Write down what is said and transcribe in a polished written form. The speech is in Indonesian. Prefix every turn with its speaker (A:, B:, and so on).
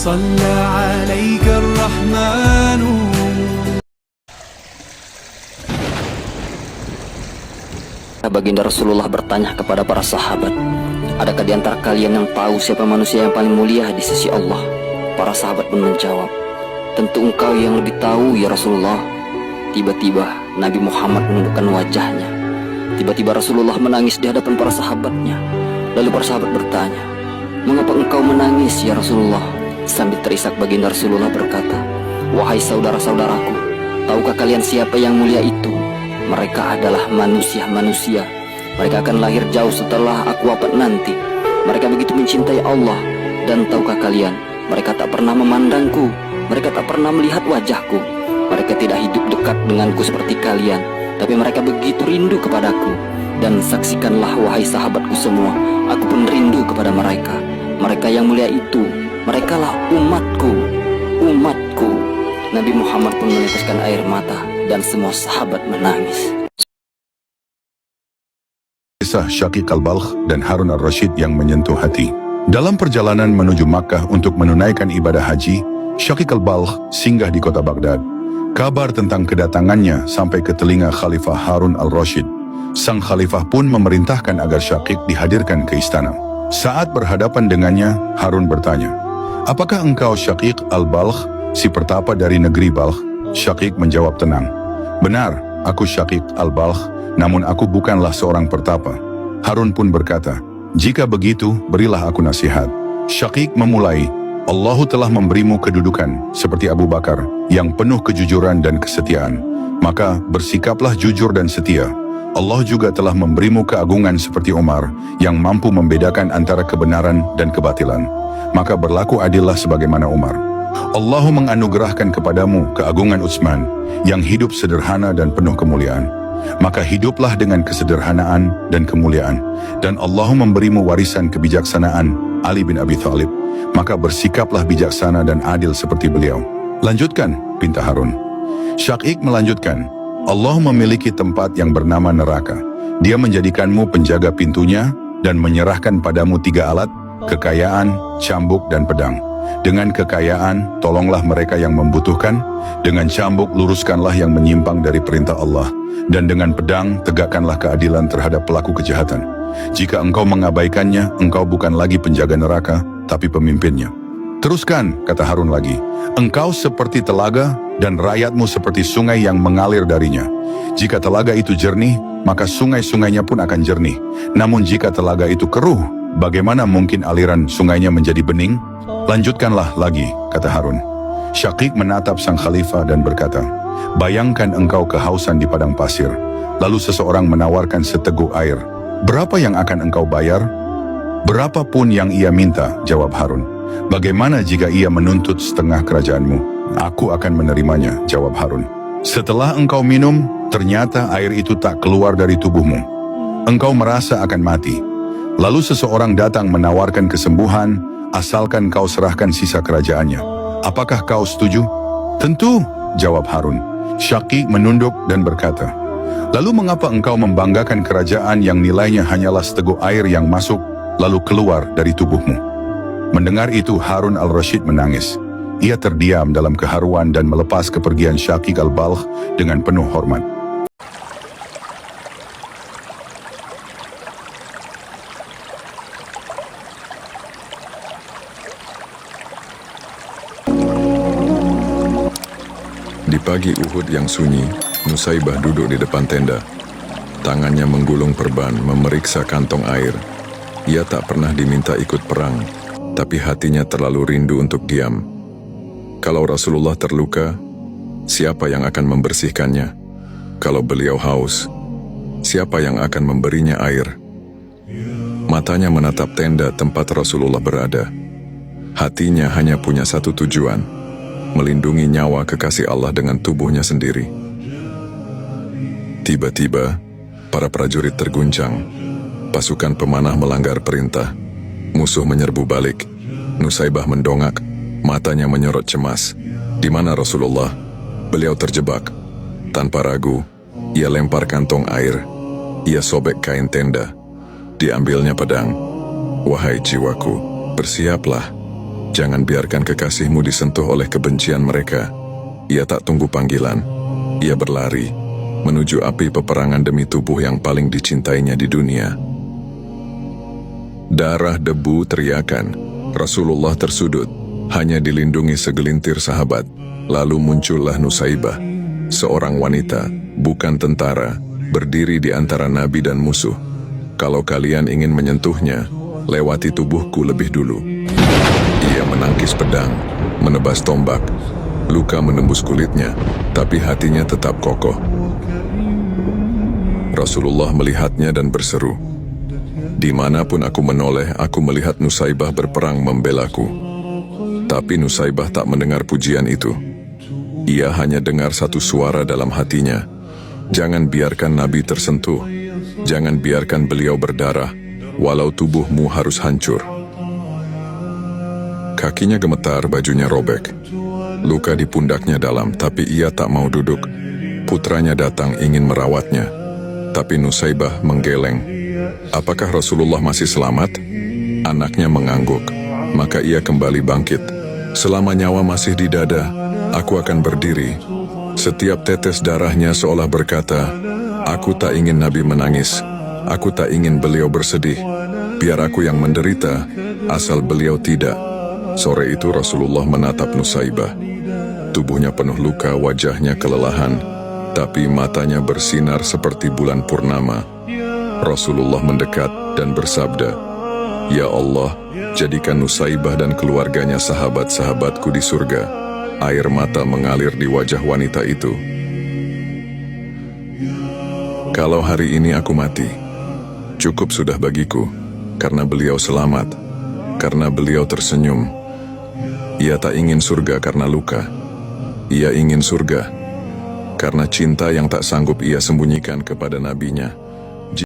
A: صلى عليك الرحمن.
B: Baginda Rasulullah bertanya kepada para sahabat, adakah di antara kalian yang tahu siapa manusia yang paling mulia di sisi Allah? Para sahabat pun menjawab, tentu engkau yang lebih tahu ya Rasulullah. Tiba-tiba Nabi Muhammad menundukkan wajahnya. Tiba-tiba Rasulullah menangis di hadapan para sahabatnya. Lalu para sahabat bertanya, mengapa engkau menangis ya Rasulullah? Sambil terisak baginda Rasulullah berkata, wahai saudara-saudaraku, tahukah kalian siapa yang mulia itu? Mereka adalah manusia-manusia. Mereka akan lahir jauh setelah aku wafat nanti. Mereka begitu mencintai Allah. Dan tahukah kalian, mereka tak pernah memandangku. Mereka tak pernah melihat wajahku. Mereka tidak hidup dekat denganku seperti kalian, tapi mereka begitu rindu kepadaku. Dan saksikanlah wahai sahabatku semua, aku pun rindu kepada mereka. Mereka yang mulia itu, merekalah umatku. Umatku. Nabi Muhammad pun meneteskan air mata dan semua sahabat menangis.
C: Kisah Syaqiq al-Balkh dan Harun al-Rashid yang menyentuh hati. Dalam perjalanan menuju Makkah untuk menunaikan ibadah haji, Syaqiq al-Balkh singgah di kota Baghdad. Kabar tentang kedatangannya sampai ke telinga Khalifah Harun al-Rashid. Sang khalifah pun memerintahkan agar Syaqiq dihadirkan ke istana. Saat berhadapan dengannya, Harun bertanya, apakah engkau Syaqiq al-Balkh, si pertapa dari negeri Balkh? Syaqiq menjawab tenang, benar, aku Syaqiq al-Balkh, namun aku bukanlah seorang pertapa. Harun pun berkata, jika begitu, berilah aku nasihat. Syaqiq memulai, Allah telah memberimu kedudukan seperti Abu Bakar, yang penuh kejujuran dan kesetiaan. Maka bersikaplah jujur dan setia. Allah juga telah memberimu keagungan seperti Umar, yang mampu membedakan antara kebenaran dan kebatilan. Maka berlaku adillah sebagaimana Umar. Allah menganugerahkan kepadamu keagungan Utsman, yang hidup sederhana dan penuh kemuliaan. Maka hiduplah dengan kesederhanaan dan kemuliaan. Dan Allah memberimu warisan kebijaksanaan, Ali bin Abi Thalib. Maka bersikaplah bijaksana dan adil seperti beliau. Lanjutkan, pinta Harun. Syaqiq melanjutkan, Allah memiliki tempat yang bernama neraka. Dia menjadikanmu penjaga pintunya dan menyerahkan padamu 3 alat, kekayaan, cambuk, dan pedang. Dengan kekayaan, tolonglah mereka yang membutuhkan. Dengan cambuk, luruskanlah yang menyimpang dari perintah Allah. Dan dengan pedang, tegakkanlah keadilan terhadap pelaku kejahatan. Jika engkau mengabaikannya, engkau bukan lagi penjaga neraka, tapi pemimpinnya. Teruskan, kata Harun lagi, engkau seperti telaga dan rakyatmu seperti sungai yang mengalir darinya. Jika telaga itu jernih, maka sungai-sungainya pun akan jernih. Namun jika telaga itu keruh, bagaimana mungkin aliran sungainya menjadi bening? Lanjutkanlah lagi, kata Harun. Syaqiq menatap sang khalifah dan berkata, bayangkan engkau kehausan di padang pasir, lalu seseorang menawarkan seteguk air. Berapa yang akan engkau bayar? Berapapun yang ia minta, jawab Harun. Bagaimana jika ia menuntut setengah kerajaanmu? Aku akan menerimanya, jawab Harun. Setelah engkau minum, ternyata air itu tak keluar dari tubuhmu. Engkau merasa akan mati. Lalu seseorang datang menawarkan kesembuhan, asalkan kau serahkan sisa kerajaannya. Apakah kau setuju? Tentu, jawab Harun. Syaqiq menunduk dan berkata, lalu mengapa engkau membanggakan kerajaan yang nilainya hanyalah seteguk air yang masuk, lalu keluar dari tubuhmu? Mendengar itu Harun al-Rashid menangis. Ia terdiam dalam keharuan dan melepas kepergian Syaqiq al-Balkh dengan penuh hormat.
D: Di pagi Uhud yang sunyi, Nusaybah duduk di depan tenda. Tangannya menggulung perban, memeriksa kantong air. Ia tak pernah diminta ikut perang, tapi hatinya terlalu rindu untuk diam. Kalau Rasulullah terluka, siapa yang akan membersihkannya? Kalau beliau haus, siapa yang akan memberinya air? Matanya menatap tenda tempat Rasulullah berada. Hatinya hanya punya satu tujuan, melindungi nyawa kekasih Allah dengan tubuhnya sendiri. Tiba-tiba, para prajurit terguncang. Pasukan pemanah melanggar perintah. Musuh menyerbu balik. Nusaybah mendongak, matanya menyorot cemas. Di mana Rasulullah? Beliau terjebak. Tanpa ragu, ia lempar kantong air. Ia sobek kain tenda. Diambilnya pedang. Wahai jiwaku, bersiaplah. Jangan biarkan kekasihmu disentuh oleh kebencian mereka. Ia tak tunggu panggilan. Ia berlari menuju api peperangan demi tubuh yang paling dicintainya di dunia. Darah, debu, teriakan. Rasulullah tersudut, hanya dilindungi segelintir sahabat. Lalu muncullah Nusaibah, seorang wanita, bukan tentara, berdiri di antara nabi dan musuh. Kalau kalian ingin menyentuhnya, lewati tubuhku lebih dulu. Ia menangkis pedang, menebas tombak. Luka menembus kulitnya, tapi hatinya tetap kokoh. Rasulullah melihatnya dan berseru, "Dimanapun aku menoleh, aku melihat Nusaibah berperang membelaku." Tapi Nusaibah tak mendengar pujian itu. Ia hanya dengar satu suara dalam hatinya, "Jangan biarkan Nabi tersentuh. Jangan biarkan beliau berdarah, walau tubuhmu harus hancur." Kakinya gemetar, bajunya robek. Luka di pundaknya dalam, tapi ia tak mau duduk. Putranya datang ingin merawatnya, tapi Nusaibah menggeleng. Apakah Rasulullah masih selamat? Anaknya mengangguk, maka ia kembali bangkit. "Selama nyawa masih di dada, aku akan berdiri." Setiap tetes darahnya seolah berkata, "Aku tak ingin Nabi menangis. Aku tak ingin beliau bersedih. Biar aku yang menderita, asal beliau tidak." Sore itu Rasulullah menatap Nusaibah. Tubuhnya penuh luka, wajahnya kelelahan, tapi matanya bersinar seperti bulan purnama. Rasulullah mendekat dan bersabda, "Ya Allah, jadikan Nusaibah dan keluarganya sahabat-sahabatku di surga." Air mata mengalir di wajah wanita itu. "Kalau hari ini aku mati, cukup sudah bagiku, karena beliau selamat, karena beliau tersenyum." Ia tak ingin surga karena luka. Ia ingin surga karena cinta yang tak sanggup ia sembunyikan kepada nabinya.